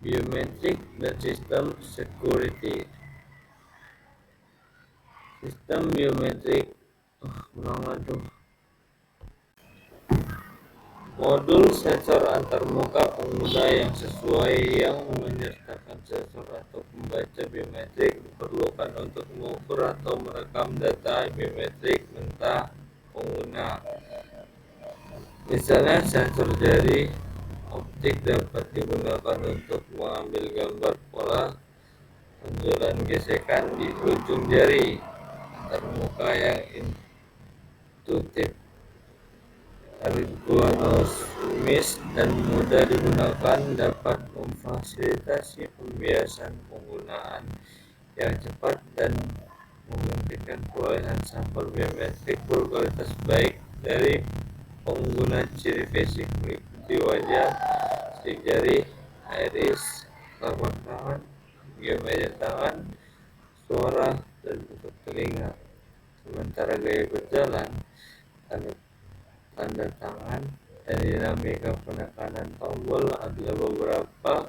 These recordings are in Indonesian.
biometrik dan sistem security. Sistem biometrik modul sensor antarmuka pengguna yang sesuai yang menyertakan sensor atau pembaca biometrik diperlukan untuk mengukur atau merekam data biometrik mentah pengguna. Misalnya sensor jari optik dapat digunakan untuk mengambil gambar pola tonjolan gesekan di ujung jari antarmuka yang intuitif, ergonomis, dan mudah digunakan, dapat memfasilitasi pembiasan penggunaan yang cepat dan memungkinkan perolehan sampel biometrik berkualitas baik dari pengguna. Ciri fisik meliputi wajah, sidik jari, iris, telapak tangan, geometri tangan, suara, dan bentuk telinga. Sementara gaya berjalan, tanda tangan, dan dinamika penekanan tombol adalah beberapa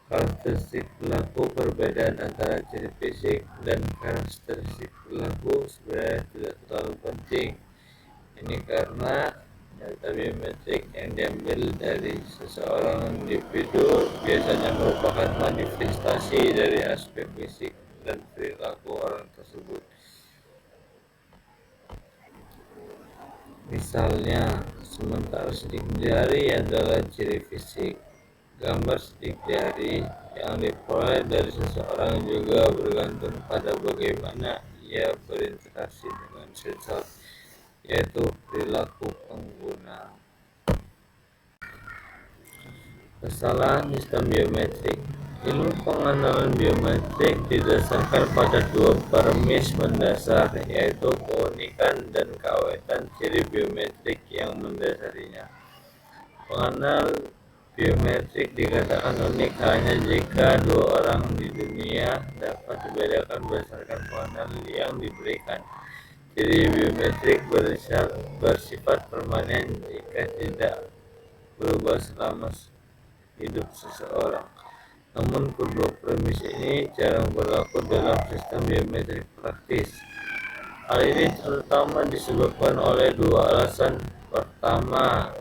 karakteristik perilaku. Perbedaan antara ciri fisik dan karakteristik perilaku sebenarnya tidak terlalu penting. Ini karena data biometrik yang diambil dari seseorang individu biasanya merupakan manifestasi dari aspek fisik dan perilaku orang tersebut. Misalnya, sementara sidik jari adalah ciri fisik, gambar sidik jari yang diperoleh dari seseorang juga bergantung pada bagaimana ia berinteraksi dengan sensor, yaitu perilaku pengguna. Kesalahan sistem biometrik. Ilmu pengenalan biometrik didasarkan pada dua premis mendasar, yaitu keunikan dan keawetan ciri biometrik yang mendasarinya. Pengenal biometrik dikatakan unik hanya jika dua orang di dunia dapat dibedakan berdasarkan pengenal yang diberikan. Ciri biometrik bersifat permanen jika tidak berubah selama hidup seseorang. Namun kedua premis ini jarang berlaku dalam sistem biometrik praktis. Hal ini terutama disebabkan oleh dua alasan. Pertama,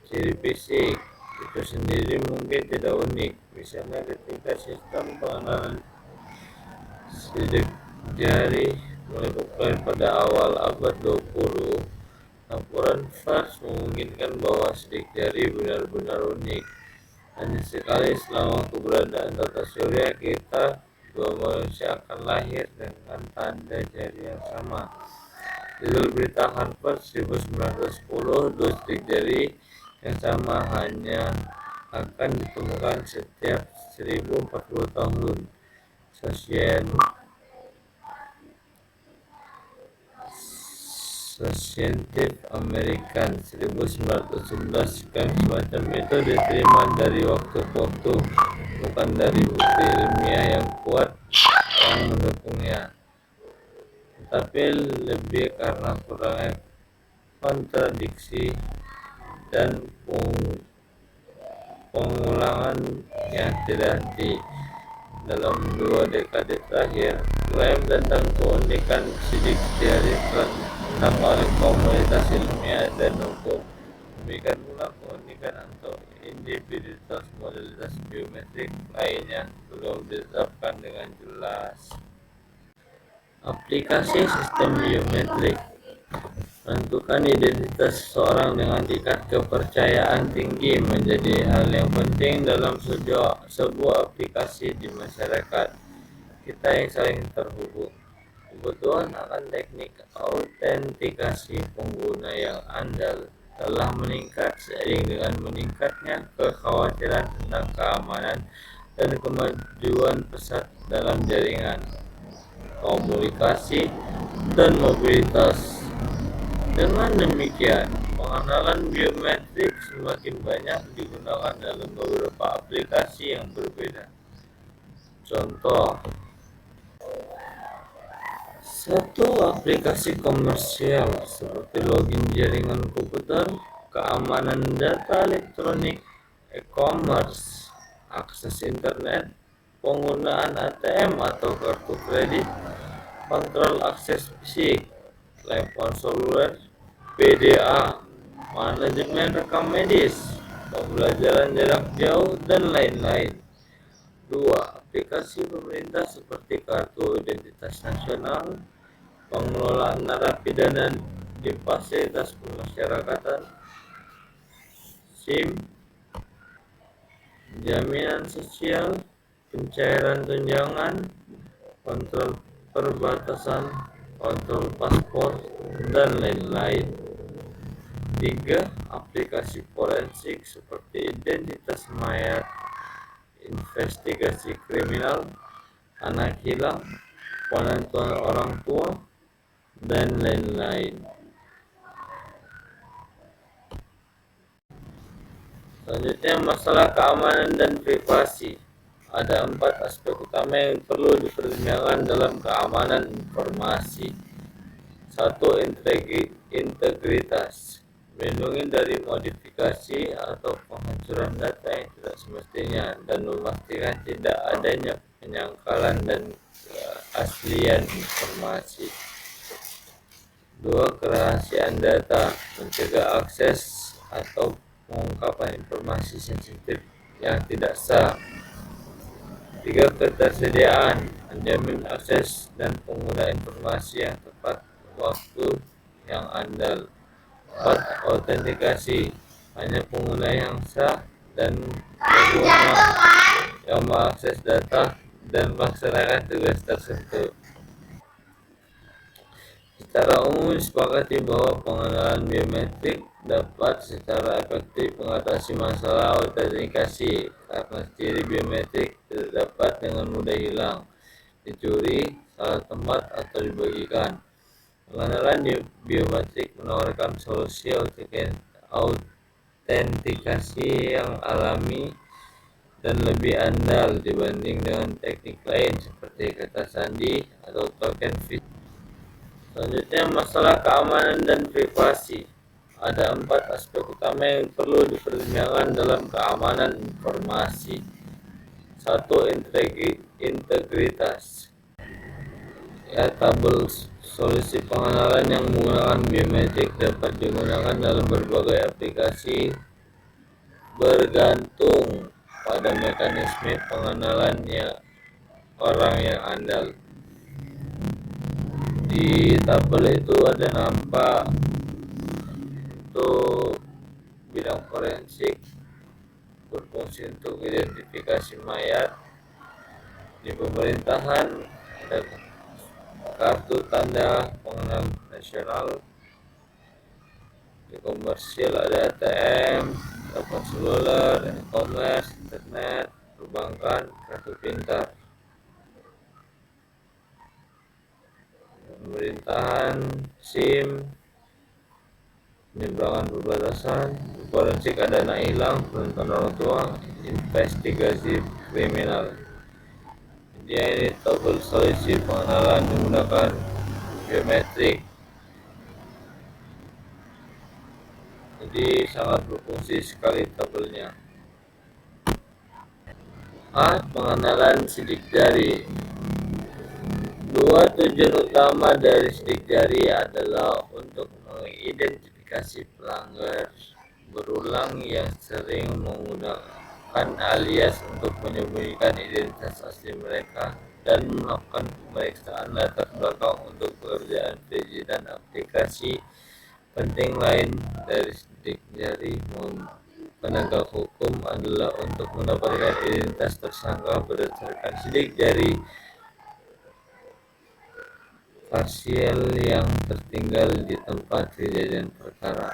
ciri fisik itu sendiri mungkin tidak unik. Misalnya ketika sistem pengenalan sidik jari mulai populer pada awal abad 20, laporan pers memungkinkan bahwa sidik jari benar-benar unik. Hanya sekali selama keberadaan tata surya kita, dua manusia akan lahir dengan tanda jari yang sama. Judul berita Harvard 1910, dua sidik jari yang sama hanya akan ditemukan setiap 1040 tahun. Scientific American 1911. Klaim semacam itu diterima dari waktu ke waktu, bukan dari bukti ilmiah yang kuat yang mendukungnya, tetapi lebih karena kurangnya kontradiksi dan pengulangan yang tidak henti. Dalam 2 dekade terakhir, klaim tentang keunikan sidik jari telah ditentang oleh komunitas ilmiah dan hukum. Demikian pula keunikan atau individualitas modalitas biometrik lainnya belum ditetapkan dengan jelas. Aplikasi sistem biometrik menentukan identitas seseorang dengan tingkat kepercayaan tinggi menjadi hal yang penting dalam sebuah aplikasi di masyarakat kita yang saling terhubung. Kebutuhan akan teknik autentikasi pengguna yang andal telah meningkat seiring dengan meningkatnya kekhawatiran tentang keamanan dan kemajuan pesat dalam jaringan komunikasi dan mobilitas. Dengan demikian, pengenalan biometrik semakin banyak digunakan dalam beberapa aplikasi yang berbeda. Contoh, satu aplikasi komersial seperti login jaringan komputer, keamanan data elektronik, e-commerce, akses internet, penggunaan ATM atau kartu kredit, kontrol akses fisik, telepon seluler, PDA, manajemen rekam medis, pembelajaran jarak jauh, dan lain-lain. 2. Aplikasi pemerintah seperti Kartu Identitas Nasional, pengelolaan narapidana di fasilitas pemasyarakatan, SIM, jaminan sosial, pencairan tunjangan, kontrol perbatasan, kontrol paspor, dan lain-lain. 3. Aplikasi forensik seperti identitas mayat, investigasi kriminal, anak hilang, penentuan orang tua, dan lain-lain. Selanjutnya, masalah keamanan dan privasi. Ada 4 aspek utama yang perlu dipertimbangkan dalam keamanan informasi. 1. Integritas, melindungi dari modifikasi atau penghancuran data yang tidak semestinya dan memastikan tidak adanya penyangkalan dan keaslian informasi. 2. Kerahasiaan data, mencegah akses atau pengungkapan informasi sensitif yang tidak sah. 3. Ketersediaan, menjamin akses dan pengguna informasi yang tepat waktu yang andal. 4. Autentikasi, hanya pengguna yang sah dan pengguna yang mengakses data dan melaksanakan tugas tertentu. Secara umum disepakati bahwa pengenalan biometrik dapat secara efektif mengatasi masalah autentikasi karena ciri biometrik tidak dapat dengan mudah hilang, dicuri, salah tempat, atau dibagikan. Pengenalan biometrik menawarkan solusi autentikasi yang alami dan lebih andal dibanding dengan teknik lain seperti kata sandi atau token fisik. Selanjutnya, masalah keamanan dan privasi. Ada 4 aspek utama yang perlu dipertimbangkan dalam keamanan informasi. 1. Integritas, tabel solusi pengenalan yang menggunakan biometrik dapat digunakan dalam berbagai aplikasi bergantung pada mekanisme pengenalannya orang yang andal. Di tabel itu ada nampak untuk bidang forensik, berfungsi untuk identifikasi mayat. Di pemerintahan ada kartu tanda pengenal nasional. Di komersial ada ATM, telepon seluler, e-commerce, internet, perbankan, kartu pintar. Pemerintahan, SIM, penyeberangan perbatasan, forensik ada anak hilang, penentuan orang tua, investigasi kriminal. Dia ini tabel solusi pengenalan menggunakan biometrik. Jadi sangat berfungsi sekali tabelnya. A. Pengenalan sidik jari. 2 tujuan utama dari sidik jari adalah untuk mengidentifikasi pelanggar berulang yang sering menggunakan alias untuk menyembunyikan identitas asli mereka dan melakukan pemeriksaan latar belakang untuk pekerjaan perizinan aplikasi penting lain dari sidik jari penegak hukum adalah untuk mendapatkan identitas tersangka berdasarkan sidik jari parsial yang tertinggal di tempat kejadian perkara.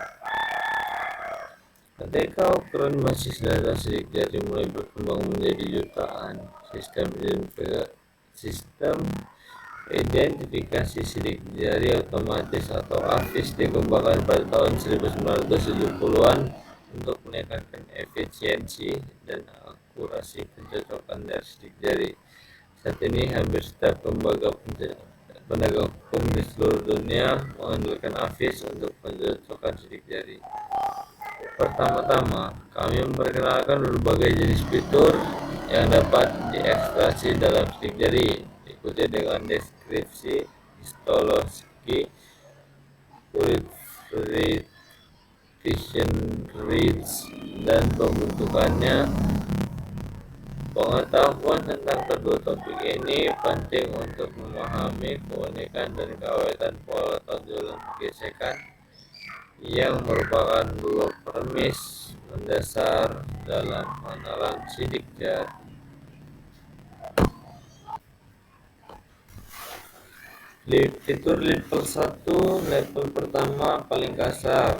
Ketika ukuran basis data sidik jari mulai berkembang menjadi jutaan, sistem identifikasi sidik jari otomatis atau AFIS dikembangkan pada tahun 1970-an untuk meningkatkan efisiensi dan akurasi pencocokan dari sidik jari. Saat ini hampir setiap lembaga penegak hukum di seluruh dunia mengandalkan AFIS untuk pencocokan sidik jari. Pertama-tama, kami memperkenalkan berbagai jenis fitur yang dapat diekstraksi dalam sidik jari, diikuti dengan deskripsi histologi, proliferation rates, dan pembentukannya. Pengetahuan tentang kedua topik ini penting untuk memahami keunikan dan keawetan pola tonjolan gesekan, yang merupakan dua premis mendasar dalam pengenalan sidik jari. Fitur level 1, level pertama paling kasar.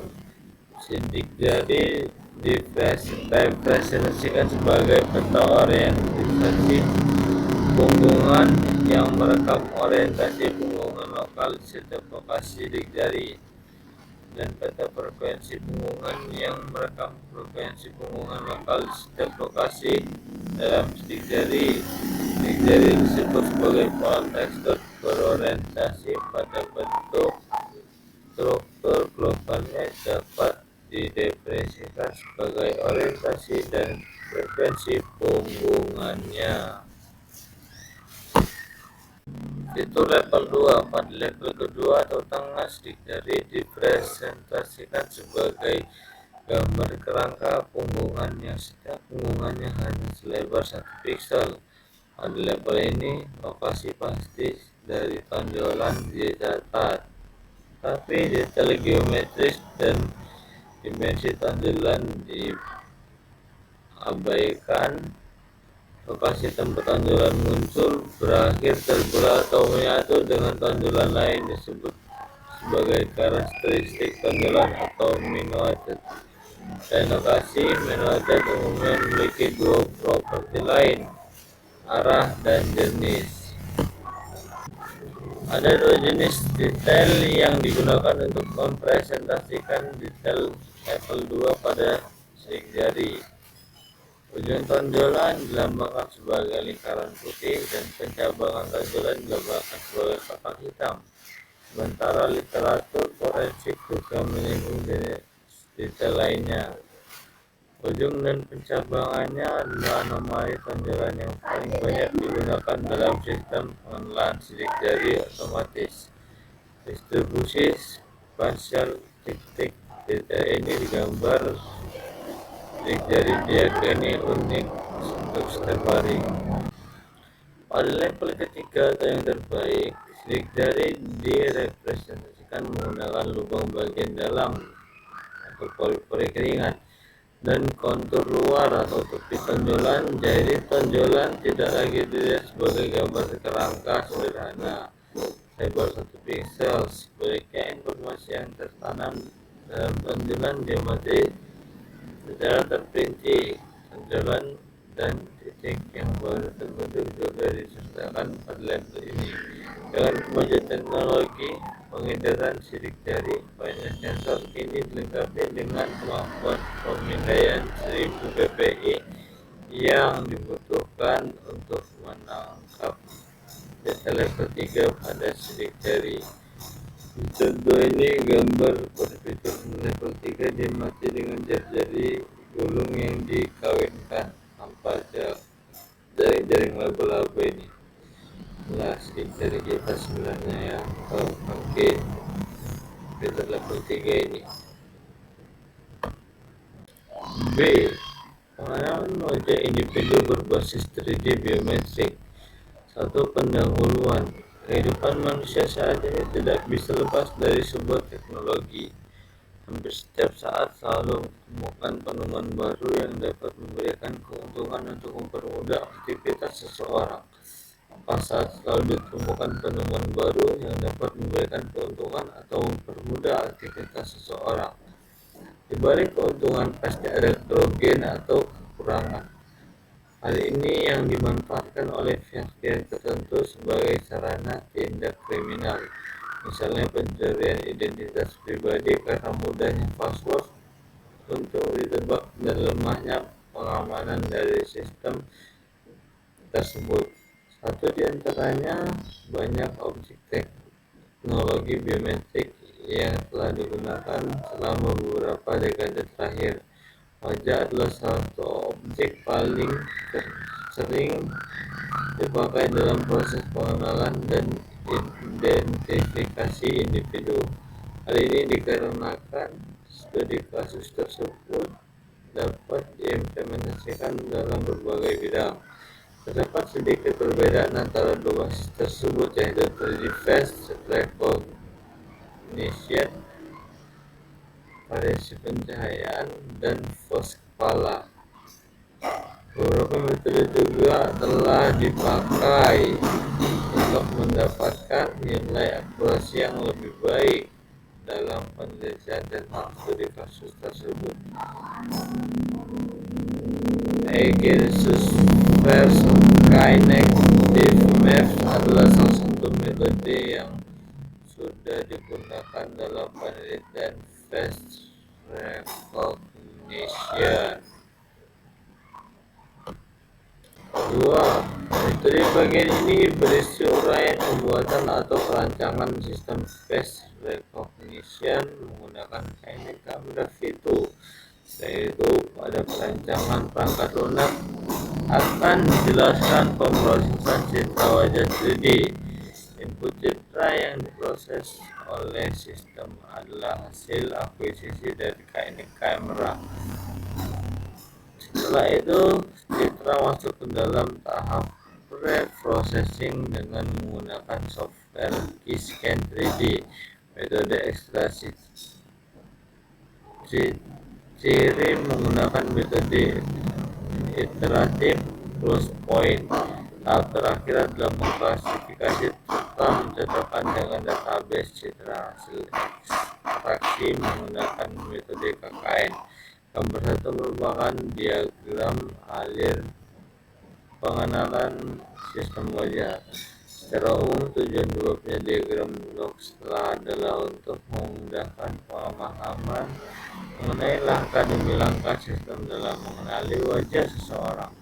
Sidik jari direpresentasikan sebagai peta orientasi punggungan yang merekam orientasi punggungan lokal di setiap lokasi sidik jari, dan peta frekuensi punggungan yang merekam frekuensi punggungan lokal di setiap lokasi dalam sidik jari. Sidik jari disebut sebagai pola tekstur berorientasi pada bentuk struktur globalnya, dapat didefinisikan sebagai orientasi dan frekuensi punggungannya. Fitur level 2. Pada level kedua atau tengah, sidik jari dipresentasikan sebagai gambar kerangka punggungan yang setiap punggungannya hanya selebar 1 piksel. Pada level ini, lokasi pasti dari tonjolan dicatat, tapi detail geometris dan dimensi tonjolan diabaikan. Lokasi tempat tonjolan muncul, berakhir, terbelah, atau menyatu dengan tonjolan lain disebut sebagai karakteristik tonjolan atau menoide. Dan lokasi menoide umumnya memiliki dua properti lain, arah dan jenis. Ada dua jenis detail yang digunakan untuk mempresentasikan detail level 2 pada sidik jari. Ujung tonjolan dilambangkan sebagai lingkaran putih dan pencabangan tonjolan dilambangkan sebagai kotak hitam. Sementara literatur forensik juga menyinggung detail lainnya. Ujung dan pencabangannya adalah anomali tonjolan yang paling banyak digunakan dalam sistem pengenalan sidik jari otomatis. Distribusi spasial titik detail ini digambar sidik jari diyakini unik untuk setiap hari. Pada level ketiga atau yang terbaik, sidik jari direpresentasikan menggunakan lubang bagian dalam atau pori-pori keringat dan kontur luar atau tepi tonjolan. Jadi tonjolan tidak lagi dilihat sebagai gambar kerangka sederhana lebar 1 piksel. Sebaliknya, informasi yang tertanam dalam tonjolan diamati secara terperinci. Tonjolan dan titik yang baru terbentuk juga disertakan pada level ini. Dengan kemajuan teknologi pengedaran sidik jari, banyak sensor kini dilengkapi dengan kemampuan pemindaian 1000 ppi yang dibutuhkan untuk menangkap detail level 3 pada sidik jari. Contoh ini gambar pada fitur level 3 diamati dengan jari-jari gulung yang dikawinkan tanpa jaring laba-laba ini. Nah, sidik jari kita sebenarnya ya, kalau pakai fitur level 3 ini. B. Pengenalan wajah individu berbasis 3D biometrik. Satu pendahuluan. Kehidupan manusia saat ini tidak bisa lepas dari sebuah teknologi. Hampir setiap saat selalu ditemukan penemuan baru yang dapat memberikan keuntungan untuk mempermudah aktivitas seseorang. Maka saat selalu ditemukan penemuan baru yang dapat memberikan keuntungan atau mempermudah aktivitas seseorang. Di balik keuntungan pasti ada kerugian atau kekurangan. Hal ini yang dimanfaatkan oleh pihak-pihak tertentu sebagai sarana tindak kriminal, misalnya pencurian identitas pribadi karena mudahnya password untuk ditebak dan lemahnya pengamanan dari sistem tersebut. Satu di antaranya, banyak objek teknologi biometrik yang telah digunakan selama beberapa dekade terakhir. Wajah adalah salah satu objek paling sering dipakai dalam proses pengenalan dan identifikasi individu. Hal ini dikarenakan studi kasus tersebut dapat diimplementasikan dalam berbagai bidang. Terdapat sedikit perbedaan antara dua basis tersebut, yaitu 3D face recognition variasi pencahayaan dan pose kepala. Beberapa metode juga telah dipakai untuk mendapatkan nilai akurasi yang lebih baik dalam penelitian tentang studi kasus tersebut. Eigensus Verse Kinective Maps adalah salah satu metode yang sudah digunakan dalam penelitian face recognition. Kedua, metode bagian ini berisi uraian pembuatan atau perancangan sistem face recognition menggunakan teknik kamera V2. Selain itu, pada perancangan perangkat lunak akan dijelaskan pemrosesan citra wajah 3D. Input citra yang diproses oleh sistem adalah hasil akuisisi dari teknik kamera. Setelah itu, citra masuk ke dalam tahap pre-processing dengan menggunakan software Keyscan 3D. Metode ekstraksi ciri menggunakan metode iteratif close point. Tahap terakhir adalah mengklasifikasi serta mencocokkan dengan database citra hasil ekstraksi menggunakan metode KKN. Gambar 1 merupakan diagram alir pengenalan sistem wajah. Secara umum, tujuan punya diagram blok setelah adalah untuk memudahkan pemahaman mengenai langkah demi langkah sistem dalam mengenali wajah seseorang.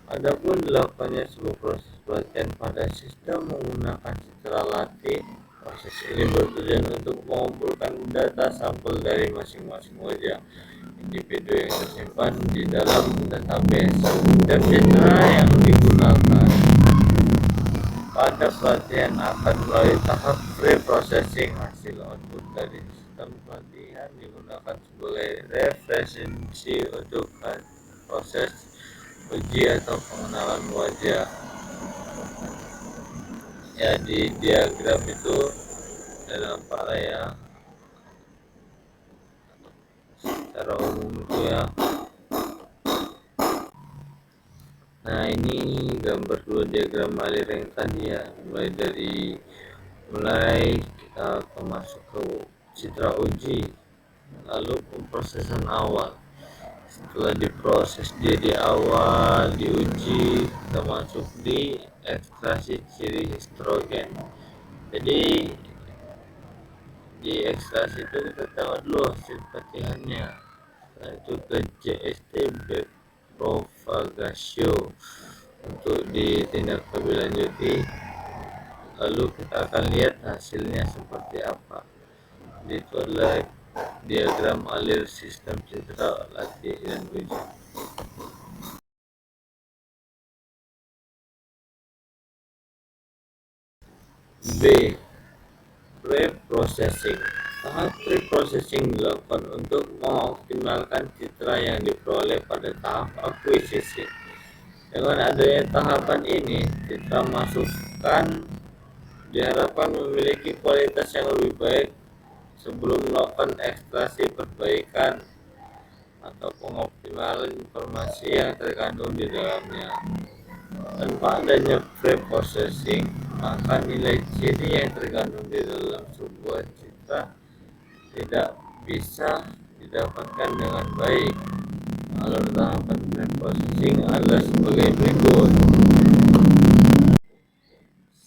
Adapun dilakukannya sebuah proses pelatihan pada sistem menggunakan citra latih. Proses ini bertujuan untuk mengumpulkan data sampel dari masing-masing wajah individu yang tersimpan di dalam database. Setiap citra yang digunakan pada pelatihan akan melalui tahap pre-processing. Hasil output dari sistem pelatihan digunakan sebagai referensi untuk proses uji atau pengenalan wajah. Ya, di diagram itu dalam ya secara umum itu ya. Nah, ini gambar dua diagram alir yang tadi ya, mulai kita masuk ke citra uji, lalu pemrosesan awal. Setelah diproses dia di awal, diuji, kita masuk di ekstraksi ciri histogen. Jadi di ekstraksi itu kita tahu dulu hasil pelatihannya. Setelah itu ke JST backpropagatio untuk ditindaklanjuti. Lalu kita akan lihat hasilnya seperti apa. Itu adalah diagram alir sistem citra latih dan uji. B. Pre-processing. Tahap pre-processing dilakukan untuk mengoptimalkan citra yang diperoleh pada tahap akuisisi. Dengan adanya tahapan ini, citra masukan diharapkan memiliki kualitas yang lebih baik sebelum melakukan ekstraksi perbaikan atau pengoptimalan informasi yang terkandung di dalamnya. Tanpa adanya pre-processing, maka nilai ciri yang terkandung di dalam sebuah citra tidak bisa didapatkan dengan baik. Alur tahapan pre-processing adalah sebagai berikut.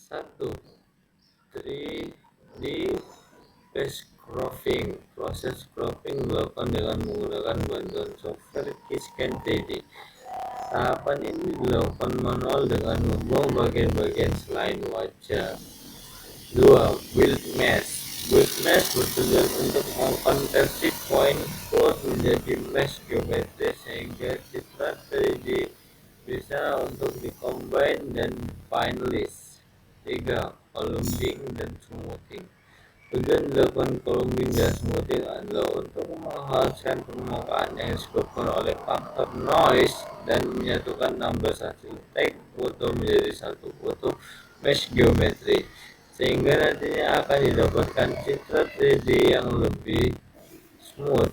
1. 3D face cropping. Proses cropping dilakukan dengan menggunakan bantuan software Keyscan 3D. Tahapan ini dilakukan manual dengan membuang bagian-bagian selain wajah. 2. Build mesh. Build mesh bertujuan untuk mengkonversi point cloud menjadi mesh geometri sehingga citra 3D bisa untuk di-combine dan finalist. 3. Columbing dan smoothing. Tujuan dilakukan columbing dan smoothing adalah untuk menghaluskan permukaan yang disebabkan oleh faktor noise dan menyatukan 16 hasil tag foto menjadi satu foto mesh geometri, sehingga nantinya akan didapatkan citra 3D yang lebih smooth.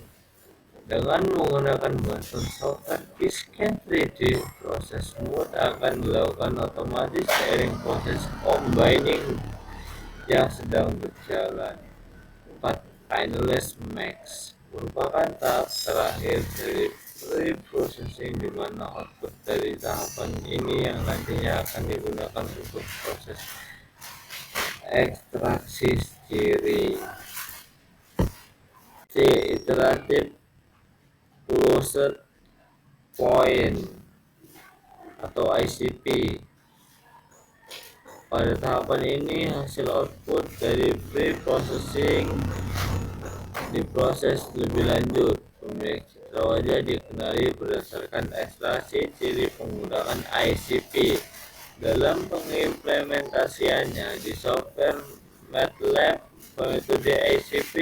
Dengan menggunakan bantuan software Kisken 3D, proses smooth akan dilakukan otomatis seiring proses combining yang sedang berjalan. 4. Finalist Max merupakan tahap terakhir dari pre-processing, di mana output dari tahapan ini yang nantinya akan digunakan untuk proses ekstraksi ciri. C. Iterative Closed Point atau ICP. Pada tahapan ini, hasil output dari pre-processing diproses lebih lanjut. Pemilik citra wajah dikenali berdasarkan ekstraksi ciri penggunaan ICP. Dalam pengimplementasiannya di software MATLAB, metode ICP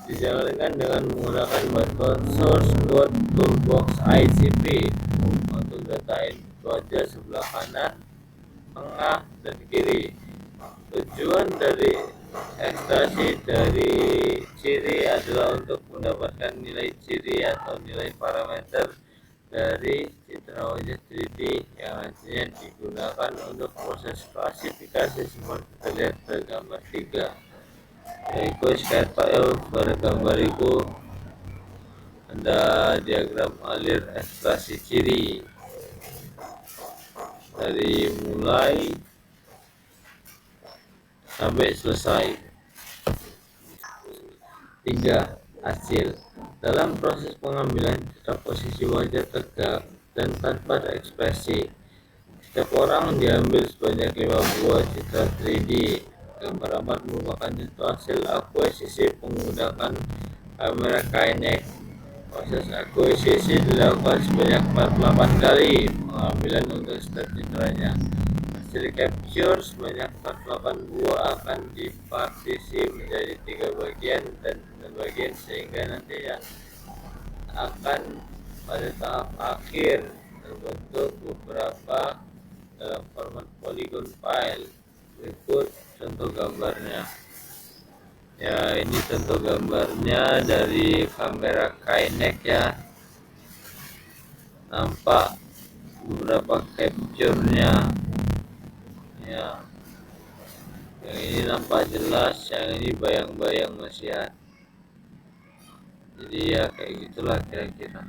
dijalankan dengan menggunakan bantuan source code toolbox ICP untuk data input wajah sebelah kanan, tengah, dan kiri. Tujuan dari ekstraksi dari ciri adalah untuk mendapatkan nilai ciri atau nilai parameter dari citra wajah 3D yang nantinya digunakan untuk proses klasifikasi seperti terlihat pada gambar 3. Yaitu pada gambar itu ada diagram alir ekstraksi ciri dari mulai sampai selesai. 3. Hasil. Dalam proses pengambilan citra posisi wajah tegak dan tanpa ekspresi, setiap orang diambil sebanyak 5 buah citra 3D. Gambar 4 merupakan contoh hasil akuisisi menggunakan kamera Kinect. Proses akuisisi dilakukan sebanyak 48 kali pengambilan untuk setiap citranya. Hasil capture sebanyak 48 buah akan dipartisi menjadi 3 bagian dan bagian, sehingga nantinya akan pada tahap akhir terbentuk beberapa dalam format polygon file. Berikut contoh gambarnya. Ya, ini contoh gambarnya dari kamera Kinect ya. Nampak beberapa capture-nya. Ya, yang ini nampak jelas, yang ini bayang-bayang masih ya. Jadi ya kayak gitulah kira-kira.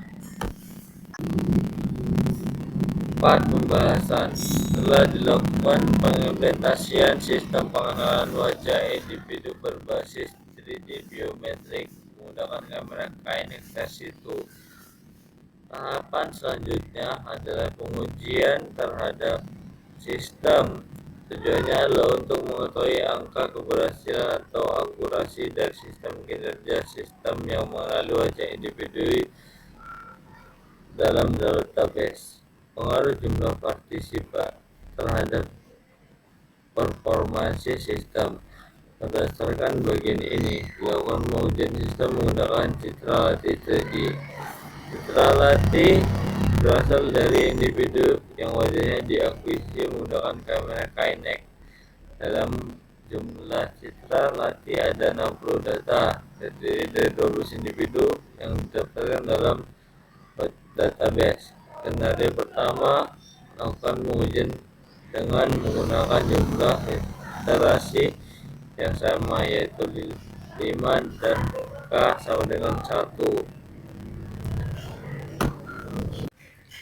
4. Pembahasan. Setelah dilakukan pengimplementasian sistem pengenalan wajah individu berbasis 3D biometrik menggunakan kamera Kinect versi 2, tahapan selanjutnya adalah pengujian terhadap sistem. Tujuannya adalah untuk mengetahui angka keberhasilan atau akurasi dari sistem kinerja sistem yang mengenali wajah individu dalam database. Pengaruh jumlah partisipan terhadap performansi sistem. Berdasarkan bagian ini, dilakukan pengujian sistem menggunakan citra latih 3D. Citra latih berasal dari individu yang wajahnya diakuisisi menggunakan kamera Kinect. Dalam jumlah citra latih ada 60 data, terdiri dari 12 individu yang didaftarkan dalam database. Skenario pertama melakukan pengujian dengan menggunakan jumlah iterasi yang sama, yaitu 5 dan K sama dengan 1.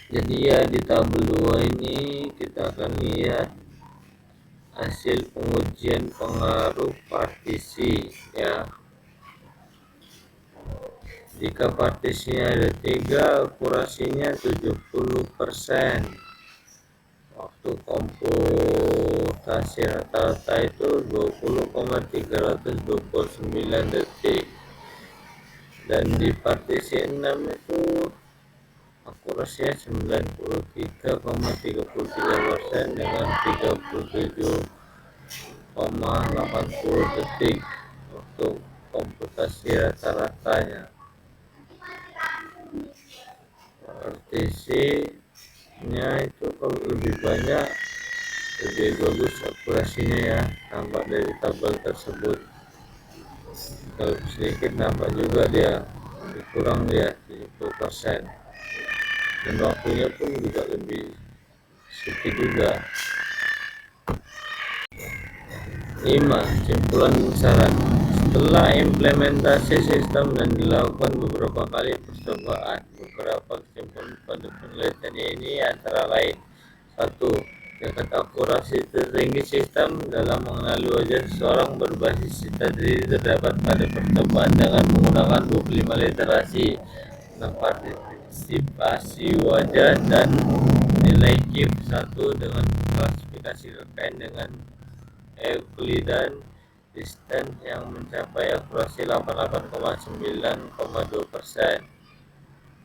Jadi ya di tabel 2 ini kita akan lihat hasil pengujian pengaruh partisi ya. Jika partisinya ada 3, akurasinya 70%. Waktu komputasi rata-rata itu 20,329 detik. Dan di partisi 6 itu akurasinya 93,33% dengan 37,80 detik untuk komputasi rata-ratanya. Partisinya itu kalau lebih banyak lebih bagus akurasinya ya, tampak dari tabel tersebut. Kalau sedikit nampak juga dia lebih kurang, dia 70%, dan waktunya pun juga lebih sedikit juga. 5. Simpulan syarat. Setelah implementasi sistem dan dilakukan beberapa kali percobaan, beberapa kesimpulan pada penelitian ini antara lain: 1. Tingkat akurasi tertinggi sistem dalam mengenali wajah seseorang berbasis citra diri terdapat pada percobaan dengan menggunakan 25 literasi, partisipasi wajah, dan nilai KIP 1 dengan klasifikasi rekan dengan Euklidan distance yang mencapai akurasi 88,92%.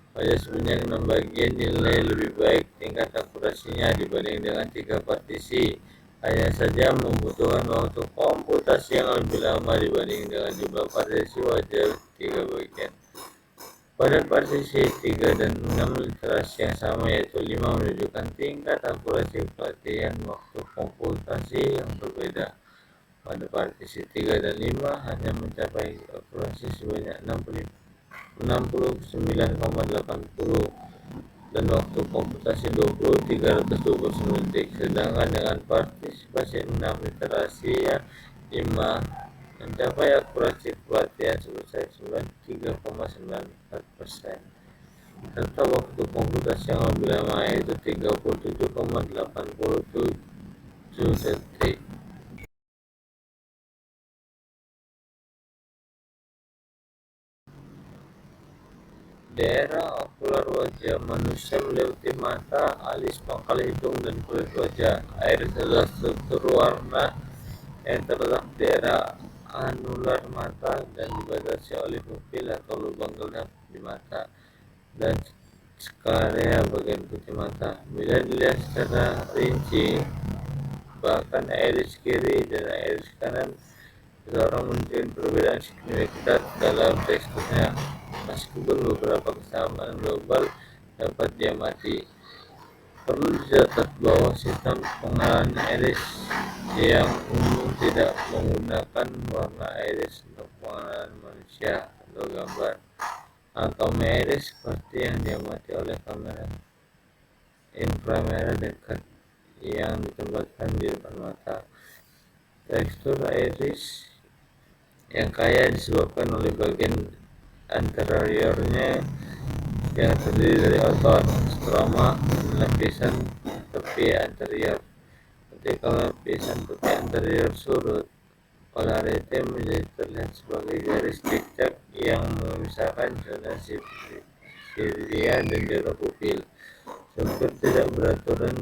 Pada sebanyak 6 bagian nilai lebih baik tingkat akurasinya dibanding dengan 3 partisi. Hanya saja membutuhkan waktu komputasi yang lebih lama dibanding dengan jumlah partisi wajah 3 bagian. Pada partisi 3 dan 6 literasi yang sama, yaitu 5, menunjukkan tingkat akurasi pelatihan waktu komputasi yang berbeda. Pada partisi 3 dan 5 hanya mencapai akurasi sebanyak 69,80 dan waktu komputasi 329 detik. Sedangkan dengan partisipasi 6 literasi ya 5 mencapai akurasi pelatihan sebesar 93,94% serta waktu komputasi yang lebih lama, yaitu 37,87 detik. Daerah okular wajah manusia meliputi mata, alis, pangkal hidung, dan kulit wajah. Iris adalah struktur warna yang terletak di daerah anular mata dan dibatasi oleh pupil atau lubang gelap di mata dan sklera bagian putih mata. Bila dilihat secara rinci, bahkan iris kiri dan iris kanan seseorang menunjukkan perbedaan signifikan dalam teksturnya. Meskipun beberapa kesamaan global dapat diamati, perlu dicatat bahwa sistem pengenalan iris yang umum tidak menggunakan warna iris untuk pengenalan manusia atau gambar atau iris seperti yang diamati oleh kamera inframerah dekat yang ditempatkan di depan mata. Tekstur iris yang kaya disebabkan oleh bagian anteriornya yang terdiri dari otot, stroma, dan lapisan tepi anterior. Ketika lapisan tepi anterior surut, polarity menjadi terlihat sebagai garis zigzag yang memisahkan zona siria dan zona pupil. Struktur tidak beraturan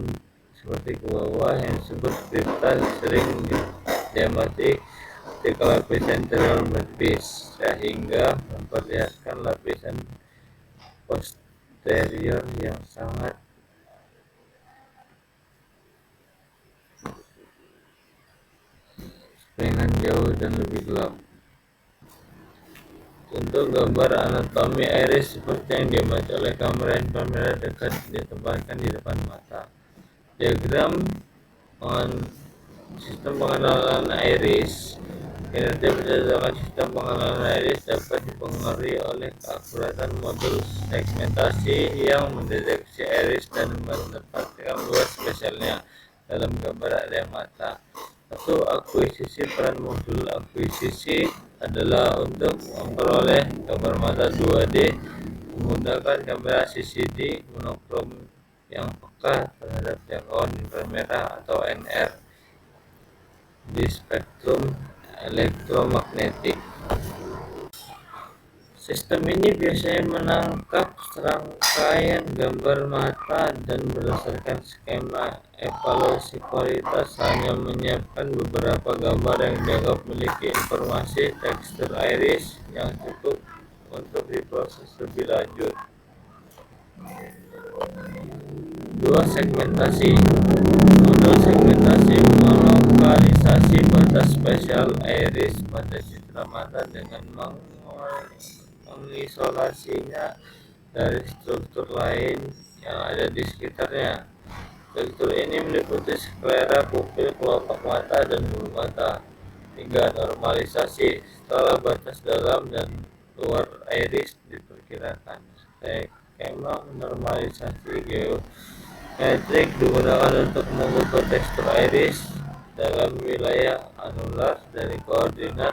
seperti ke bawah yang disebut kripta sering diamati ketika lapisan anterior menipis sehingga memperlihatkan lapisan posterior yang sangat ringan, jauh, dan lebih gelap. Untuk gambar anatomi iris seperti yang diamati oleh kamera inframerah dekat ditempatkan di depan mata. Diagram sistem pengenalan iris. Kinerja berdasarkan sistem pengenalan iris dapat dipengaruhi oleh keakuratan modul segmentasi yang mendeteksi iris dan menempatkan luas spesialnya dalam gambar area mata. Satu, akuisisi. Peran modul akuisisi adalah untuk memperoleh gambar mata 2D menggunakan kamera CCD monokrom yang peka terhadap jangkauan inframerah atau NR di spektrum elektromagnetik. Sistem ini biasanya menangkap serangkaian gambar mata dan berdasarkan skema evaluasi kualitas hanya menyiapkan beberapa gambar yang dianggap memiliki informasi tekstur iris yang cukup untuk diproses lebih lanjut. Dua, segmentasi. Modul segmentasi melokalisasi batas spesial iris pada citra mata dengan mengisolasinya dari struktur lain yang ada di sekitarnya. Struktur ini meliputi sklera, pupil, kelopak mata, dan bulu mata. 3. Normalisasi. Setelah batas dalam dan luar iris diperkirakan, skema normalisasi geometrik digunakan untuk mengukur tekstur iris dalam wilayah anular dari koordinat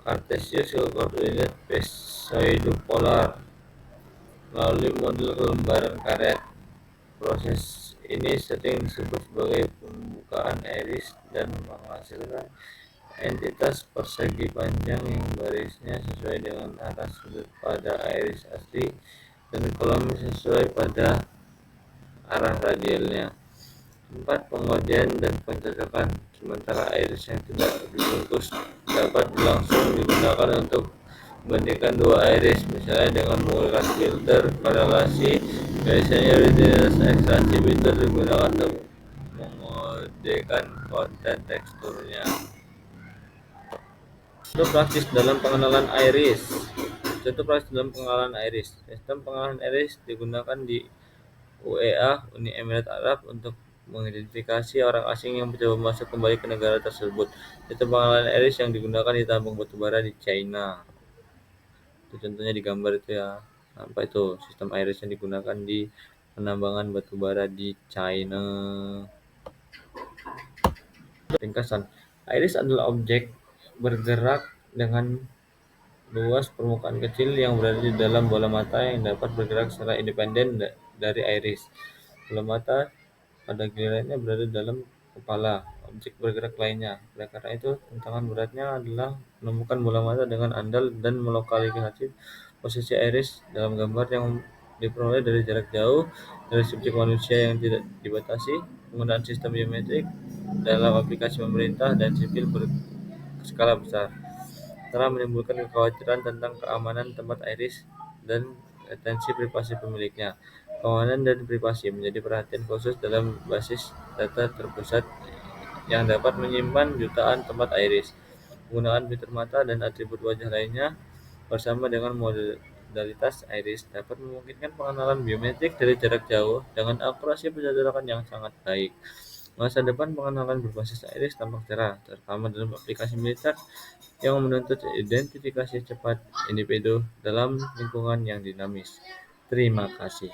kartesius ke koordinat pseudopolar melalui model lembaran karet. Proses ini sering disebut sebagai pembukaan iris dan menghasilkan entitas persegi panjang yang barisnya sesuai dengan arah sudut pada iris asli dan kolom sesuai pada arah radialnya. 4. Pengujian dan pencocokan. Sementara iris yang tidak dibungkus dapat langsung digunakan untuk membandingkan dua iris, misalnya dengan menggunakan filter korelasi. Biasanya rutinitas ekstraksi filter digunakan untuk mengodekan konten teksturnya. Contoh praktis dalam pengenalan iris. Sistem pengenalan iris digunakan di UEA, Uni Emirat Arab, untuk mengidentifikasi orang asing yang mencoba masuk kembali ke negara tersebut. Sistem pengenalan iris yang digunakan di tambang batubara di China. Itu contohnya di gambar itu ya. Apa itu sistem iris yang digunakan di penambangan batubara di China. Ringkasan. Iris adalah objek bergerak dengan luas permukaan kecil yang berada di dalam bola mata yang dapat bergerak secara independen dari iris. Bola mata pada gilirannya berada dalam kepala objek bergerak lainnya. Oleh karena itu, tantangan beratnya adalah menemukan bola mata dengan andal dan melokalisasi posisi iris dalam gambar yang diperoleh dari jarak jauh dari subjek manusia yang tidak dibatasi. Penggunaan sistem biometrik dalam aplikasi pemerintah dan sipil berskala besar telah menimbulkan kekhawatiran tentang keamanan tempat iris dan retensi privasi pemiliknya. Keamanan dan privasi menjadi perhatian khusus dalam basis data terpusat yang dapat menyimpan jutaan tempat iris. Penggunaan fitur mata dan atribut wajah lainnya bersama dengan modalitas iris dapat memungkinkan pengenalan biometrik dari jarak jauh dengan akurasi pencocokan yang sangat baik. Masa depan pengenalan berbasis iris tampak cerah, terutama dalam aplikasi militer yang menuntut identifikasi cepat individu dalam lingkungan yang dinamis. Terima kasih.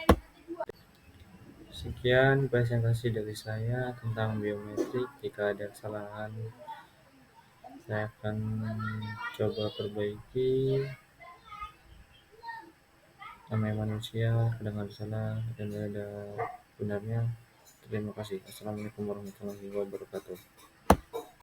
Sekian presentasi dari saya tentang biometrik. Jika ada kesalahan, saya akan coba perbaiki. Namanya manusia, kadang ada salah dan ada benarnya. Terima kasih. Assalamualaikum warahmatullahi wabarakatuh.